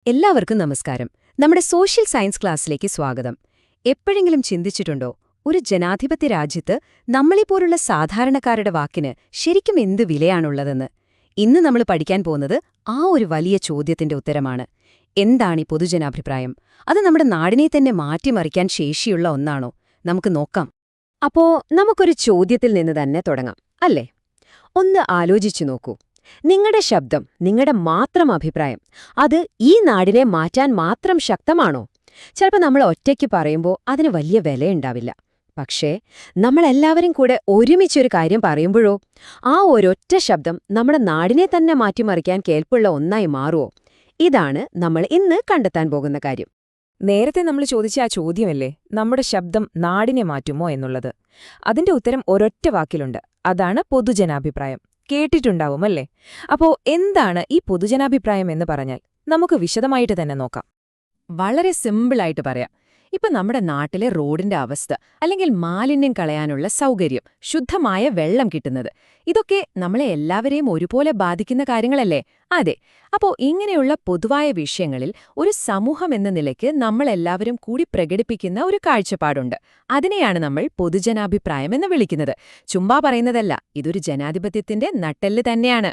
എല്ലാവർക്കും നമസ്കാരം. നമ്മുടെ സോഷ്യൽ സയൻസ് ക്ലാസ്സിലേക്ക് സ്വാഗതം. എപ്പോഴെങ്കിലും ചിന്തിച്ചിട്ടുണ്ടോ, ഒരു ജനാധിപത്യ രാജ്യത്ത് നമ്മളെപ്പോലുള്ള സാധാരണക്കാരുടെ വാക്കിന് ശരിക്കും എന്ത് വിലയാണുള്ളതെന്ന്? ഇന്ന് നമ്മൾ പഠിക്കാൻ പോകുന്നത് ആ ഒരു വലിയ ചോദ്യത്തിന്റെ ഉത്തരമാണ്. എന്താണീ പൊതുജനാഭിപ്രായം? അത് നമ്മുടെ നാടിനെ തന്നെ മാറ്റിമറിക്കാൻ ശേഷിയുള്ള ഒന്നാണോ? നമുക്ക് നോക്കാം. അപ്പോ നമുക്കൊരു ചോദ്യത്തിൽ നിന്ന് തന്നെ തുടങ്ങാം, അല്ലേ? ഒന്ന് ആലോചിച്ചു നോക്കൂ. നിങ്ങളുടെ ശബ്ദം, നിങ്ങളുടെ മാത്രം അഭിപ്രായം, അത് ഈ നാടിനെ മാറ്റാൻ മാത്രം ശക്തമാണോ? ചിലപ്പോൾ നമ്മൾ ഒറ്റയ്ക്ക് പറയുമ്പോൾ അതിന് വലിയ വിലയുണ്ടാവില്ല. പക്ഷേ നമ്മളെല്ലാവരും കൂടെ ഒരുമിച്ചൊരു കാര്യം പറയുമ്പോഴോ, ആ ഒരൊറ്റ ശബ്ദം നമ്മുടെ നാടിനെ തന്നെ മാറ്റിമറിക്കാൻ കേൾപ്പുള്ള ഒന്നായി മാറുമോ? ഇതാണ് നമ്മൾ ഇന്ന് കണ്ടെത്താൻ പോകുന്ന കാര്യം. നേരത്തെ നമ്മൾ ചോദിച്ച ആ ചോദ്യമല്ലേ, നമ്മുടെ ശബ്ദം നാടിനെ മാറ്റുമോ എന്നുള്ളത്? അതിന്റെ ഉത്തരം ഒരൊറ്റ വാക്കിലുണ്ട്. അതാണ് പൊതുജനാഭിപ്രായം. കേട്ടിട്ടുണ്ടാവുമല്ലേ? അപ്പോ എന്താണ് ഈ പൊതുജനാഭിപ്രായം എന്ന് പറഞ്ഞാൽ? നമുക്ക് വിശദമായിട്ട് തന്നെ നോക്കാം. വളരെ സിമ്പിളായിട്ട് പറയാം. ഇപ്പൊ നമ്മുടെ നാട്ടിലെ റോഡിന്റെ അവസ്ഥ, അല്ലെങ്കിൽ മാലിന്യം കളയാനുള്ള സൗകര്യം, ശുദ്ധമായ വെള്ളം കിട്ടുന്നത്, ഇതൊക്കെ നമ്മളെ എല്ലാവരെയും ഒരുപോലെ ബാധിക്കുന്ന കാര്യങ്ങളല്ലേ? അതെ. അപ്പോ ഇങ്ങനെയുള്ള പൊതുവായ വിഷയങ്ങളിൽ ഒരു സമൂഹം എന്ന നിലയ്ക്ക് നമ്മളെല്ലാവരും കൂടി പ്രകടിപ്പിക്കുന്ന ഒരു കാഴ്ചപ്പാടുണ്ട്. അതിനെയാണ് നമ്മൾ പൊതുജനാഭിപ്രായം എന്ന് വിളിക്കുന്നത്. ചുമ്മാ പറയുന്നതല്ല, ഇതൊരു ജനാധിപത്യത്തിന്റെ നട്ടെല്ല് തന്നെയാണ്.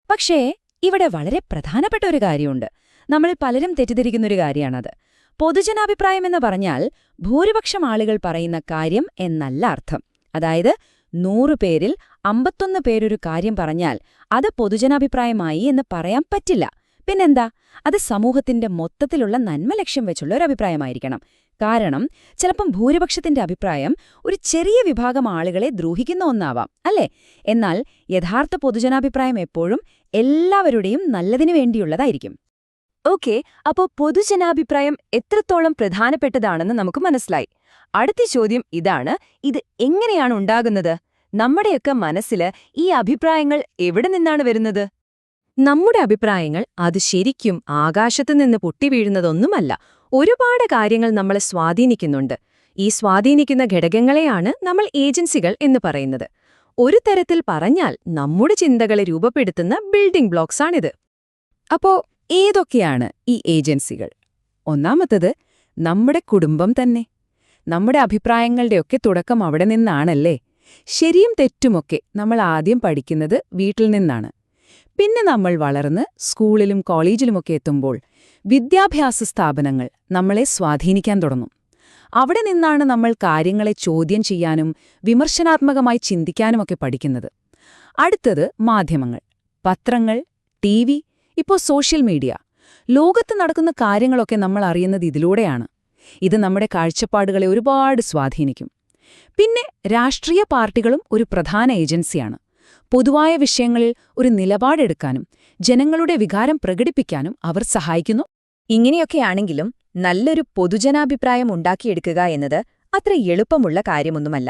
പക്ഷേ ഇവിടെ വളരെ പ്രധാനപ്പെട്ട ഒരു കാര്യമുണ്ട്. നമ്മൾ പലരും തെറ്റിദ്ധരിക്കുന്നൊരു കാര്യമാണത്. പൊതുജനാഭിപ്രായമെന്ന് പറഞ്ഞാൽ ഭൂരിപക്ഷം ആളുകൾ പറയുന്ന കാര്യം എന്നല്ല അർത്ഥം. അതായത് 100 പേരിൽ 51 പേരൊരു കാര്യം പറഞ്ഞാൽ അത് പൊതുജനാഭിപ്രായമായി എന്ന് പറയാൻ പറ്റില്ല. പിന്നെന്താ? അത് സമൂഹത്തിന്റെ മൊത്തത്തിലുള്ള നന്മ ലക്ഷ്യം വെച്ചുള്ള ഒരു അഭിപ്രായമായിരിക്കണം. കാരണം ചിലപ്പം ഭൂരിപക്ഷത്തിന്റെ അഭിപ്രായം ഒരു ചെറിയ വിഭാഗം ആളുകളെ ദ്രോഹിക്കുന്ന ഒന്നാവാം, അല്ലേ? എന്നാൽ യഥാർത്ഥ പൊതുജനാഭിപ്രായം എപ്പോഴും എല്ലാവരുടെയും നല്ലതിനു വേണ്ടിയുള്ളതായിരിക്കും. ഓക്കെ, അപ്പോ പൊതുജനാഭിപ്രായം എത്രത്തോളം പ്രധാനപ്പെട്ടതാണെന്ന് നമുക്ക് മനസ്സിലായി. അടുത്ത ചോദ്യം ഇതാണ്: ഇത് എങ്ങനെയാണ് ഉണ്ടാകുന്നത്? നമ്മുടെയൊക്കെ മനസ്സില് ഈ അഭിപ്രായങ്ങൾ എവിടെ നിന്നാണ് വരുന്നത്? നമ്മുടെ അഭിപ്രായങ്ങൾ അത് ശരിക്കും ആകാശത്തുനിന്ന് പൊട്ടിവീഴുന്നതൊന്നുമല്ല. ഒരുപാട് കാര്യങ്ങൾ നമ്മളെ സ്വാധീനിക്കുന്നുണ്ട്. ഈ സ്വാധീനിക്കുന്ന ഘടകങ്ങളെയാണ് നമ്മൾ ഏജൻസികൾ എന്ന് പറയുന്നത്. ഒരു തരത്തിൽ പറഞ്ഞാൽ നമ്മുടെ ചിന്തകളെ രൂപപ്പെടുത്തുന്ന ബിൽഡിംഗ് ബ്ലോക്സാണിത്. അപ്പോ ഏതൊക്കെയാണ് ഈ ഏജൻസികൾ? ഒന്നാമത്തത് നമ്മുടെ കുടുംബം തന്നെ. നമ്മുടെ അഭിപ്രായങ്ങളുടെയൊക്കെ തുടക്കം അവിടെ നിന്നാണല്ലേ? ശരിയും തെറ്റുമൊക്കെ നമ്മൾ ആദ്യം പഠിക്കുന്നത് വീട്ടിൽ നിന്നാണ്. പിന്നെ നമ്മൾ വളർന്ന് സ്കൂളിലും കോളേജിലുമൊക്കെ എത്തുമ്പോൾ വിദ്യാഭ്യാസ സ്ഥാപനങ്ങൾ നമ്മളെ സ്വാധീനിക്കാൻ തുടങ്ങും. അവിടെ നിന്നാണ് നമ്മൾ കാര്യങ്ങളെ ചോദ്യം ചെയ്യാനും വിമർശനാത്മകമായി ചിന്തിക്കാനുമൊക്കെ പഠിക്കുന്നത്. അടുത്തത് മാധ്യമങ്ങൾ, പത്രങ്ങൾ, TV, ഇപ്പോൾ സോഷ്യൽ മീഡിയ. ലോകത്ത് നടക്കുന്ന കാര്യങ്ങളൊക്കെ നമ്മൾ അറിയുന്നത് ഇതിലൂടെയാണ്. ഇത് നമ്മുടെ കാഴ്ചപ്പാടുകളെ ഒരുപാട് സ്വാധീനിക്കും. പിന്നെ രാഷ്ട്രീയ പാർട്ടികളും ഒരു പ്രധാന ഏജൻസിയാണ്. പൊതുവായ വിഷയങ്ങളിൽ ഒരു നിലപാടെടുക്കാനും ജനങ്ങളുടെ വികാരം പ്രകടിപ്പിക്കാനും അവർ സഹായിക്കുന്നു. ഇങ്ങനെയൊക്കെയാണെങ്കിലും നല്ലൊരു പൊതുജനാഭിപ്രായം ഉണ്ടാക്കിയെടുക്കുക എന്നത് അത്ര എളുപ്പമുള്ള കാര്യമൊന്നുമല്ല.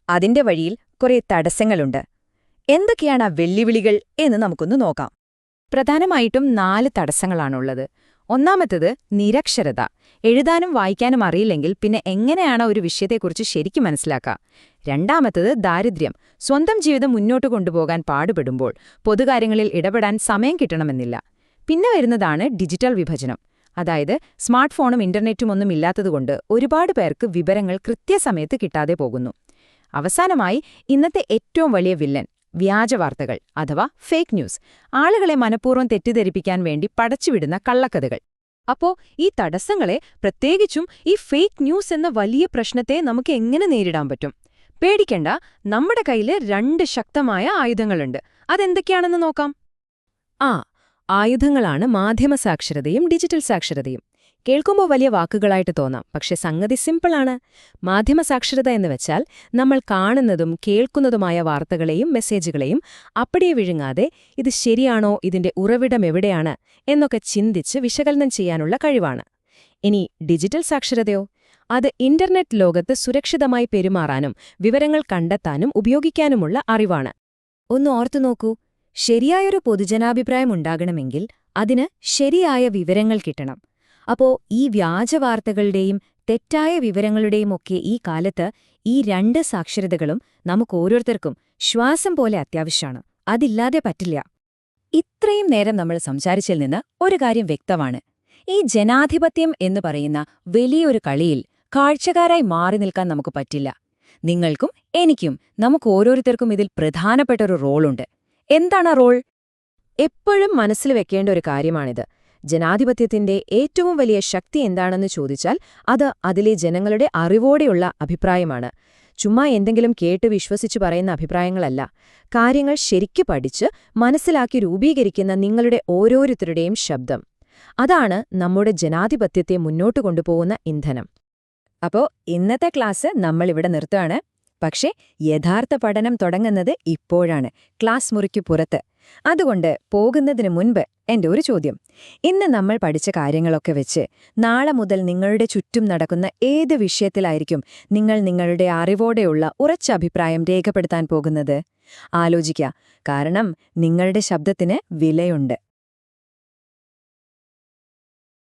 അതിന്റെ വഴിയിൽ കുറെ തടസ്സങ്ങളുണ്ട്. എന്തൊക്കെയാണ് ആ വെല്ലുവിളികൾ എന്ന് നമുക്കൊന്ന് നോക്കാം. പ്രധാനമായിട്ടും 4 തടസ്സങ്ങളാണുള്ളത്. ഒന്നാമത്തേത് നിരക്ഷരത. എഴുതാനും വായിക്കാനും അറിയില്ലെങ്കിൽ പിന്നെ എങ്ങനെയാണ് ഒരു വിഷയത്തെക്കുറിച്ച് ശരിക്കും മനസ്സിലാക്കുക? രണ്ടാമത്തേത് ദാരിദ്ര്യം. സ്വന്തം ജീവിതം മുന്നോട്ട് കൊണ്ടുപോകാൻ പാടുപെടുമ്പോൾ പൊതുകാര്യങ്ങളിൽ ഇടപെടാൻ സമയം കിട്ടണമെന്നില്ല. പിന്നെ വരുന്നതാണ് ഡിജിറ്റൽ വിഭജനം. അതായത് സ്മാർട്ട് ഫോണും ഇന്റർനെറ്റും ഒന്നും ഇല്ലാത്തതുകൊണ്ട് ഒരുപാട് പേർക്ക് വിവരങ്ങൾ കൃത്യസമയത്ത് കിട്ടാതെ പോകുന്നു. അവസാനമായി ഇന്നത്തെ ഏറ്റവും വലിയ വില്ലൻ, വ്യാജവാർത്തകൾ അഥവാ ഫേക്ക് ന്യൂസ്. ആളുകളെ മനഃപൂർവ്വം തെറ്റിദ്ധരിപ്പിക്കാൻ വേണ്ടി പടച്ചുവിടുന്ന കള്ളക്കഥകൾ. അപ്പോ ഈ തടസ്സങ്ങളെ, പ്രത്യേകിച്ചും ഈ ഫേക്ക് ന്യൂസ് എന്ന വലിയ പ്രശ്നത്തെ നമുക്ക് എങ്ങനെ നേരിടാൻ പറ്റും? പേടിക്കണ്ട, നമ്മുടെ കയ്യില് 2 ശക്തമായ ആയുധങ്ങളുണ്ട്. അതെന്തൊക്കെയാണെന്ന് നോക്കാം. ആയുധങ്ങളാണ് മാധ്യമ സാക്ഷരതയും ഡിജിറ്റൽ സാക്ഷരതയും. കേൾക്കുമ്പോൾ വലിയ വാക്കുകളായിട്ട് തോന്നാം, പക്ഷെ സംഗതി സിമ്പിളാണ്. മാധ്യമ സാക്ഷരത എന്ന് വെച്ചാൽ നമ്മൾ കാണുന്നതും കേൾക്കുന്നതുമായ വാർത്തകളെയും മെസ്സേജുകളെയും അപ്പടിയെ വിഴുങ്ങാതെ ഇത് ശരിയാണോ, ഇതിന്റെ ഉറവിടം എവിടെയാണ് എന്നൊക്കെ ചിന്തിച്ച് വിശകലനം ചെയ്യാനുള്ള കഴിവാണ്. ഇനി ഡിജിറ്റൽ സാക്ഷരതയോ? അത് ഇന്റർനെറ്റ് ലോകത്ത് സുരക്ഷിതമായി പെരുമാറാനും വിവരങ്ങൾ കണ്ടെത്താനും ഉപയോഗിക്കാനുമുള്ള അറിവാണ്. ഒന്ന് ഓർത്തു നോക്കൂ, ശരിയായൊരു പൊതുജനാഭിപ്രായം ഉണ്ടാകണമെങ്കിൽ അതിന് ശരിയായ വിവരങ്ങൾ കിട്ടണം. അപ്പോ ഈ വ്യാജവാർത്തകളുടെയും തെറ്റായ വിവരങ്ങളുടെയും ഒക്കെ ഈ കാലത്ത് ഈ 2 സാക്ഷരതകളും നമുക്കോരോരുത്തർക്കും ശ്വാസം പോലെ അത്യാവശ്യമാണ്. അതില്ലാതെ പറ്റില്ല. ഇത്രയും നേരം നമ്മൾ സംസാരിച്ചതിൽ നിന്ന് ഒരു കാര്യം വ്യക്തമാണ്. ഈ ജനാധിപത്യം എന്ന് പറയുന്ന വലിയൊരു കളിയിൽ കാഴ്ചക്കാരായി മാറി നിൽക്കാൻ നമുക്ക് പറ്റില്ല. നിങ്ങൾക്കും എനിക്കും നമുക്ക് ഓരോരുത്തർക്കും ഇതിൽ പ്രധാനപ്പെട്ടൊരു റോളുണ്ട്. എന്താണ് റോൾ? എപ്പോഴും മനസ്സിൽ വെക്കേണ്ട ഒരു കാര്യമാണിത്. ജനാധിപത്യത്തിന്റെ ഏറ്റവും വലിയ ശക്തി എന്താണെന്ന് ചോദിച്ചാൽ അത് അതിലെ ജനങ്ങളുടെ അറിവോടെയുള്ള അഭിപ്രായമാണ്. ചുമ്മാ എന്തെങ്കിലും കേട്ട് വിശ്വസിച്ചു പറയുന്ന അഭിപ്രായങ്ങളല്ല. കാര്യങ്ങൾ ശരിക്കു പഠിച്ച് മനസ്സിലാക്കി രൂപീകരിക്കുന്ന നിങ്ങളുടെ ഓരോരുത്തരുടെയും ശബ്ദം. അതാണ് നമ്മുടെ ജനാധിപത്യത്തെ മുന്നോട്ട് കൊണ്ടുപോകുന്ന ഇന്ധനം. അപ്പോ ഇന്നത്തെ ക്ലാസ് നമ്മളിവിടെ നിർത്തുകയാണ്. പക്ഷേ യഥാർത്ഥ പഠനം തുടങ്ങുന്നത് ഇപ്പോഴാണ്, ക്ലാസ് മുറിക്കു പുറത്ത്. അതുകൊണ്ട് പോകുന്നതിനു മുൻപ് എന്റെ ഒരു ചോദ്യം. ഇന്ന് നമ്മൾ പഠിച്ച കാര്യങ്ങളൊക്കെ വെച്ച് നാളെ മുതൽ നിങ്ങളുടെ ചുറ്റും നടക്കുന്ന ഏത് വിഷയത്തിലായിരിക്കും നിങ്ങൾ നിങ്ങളുടെ അറിവോടെയുള്ള ഉറച്ച അഭിപ്രായം രേഖപ്പെടുത്താൻ പോകുന്നത്? ആലോചിക്കുക. കാരണം നിങ്ങളുടെ ശബ്ദത്തിന് വിലയുണ്ട്.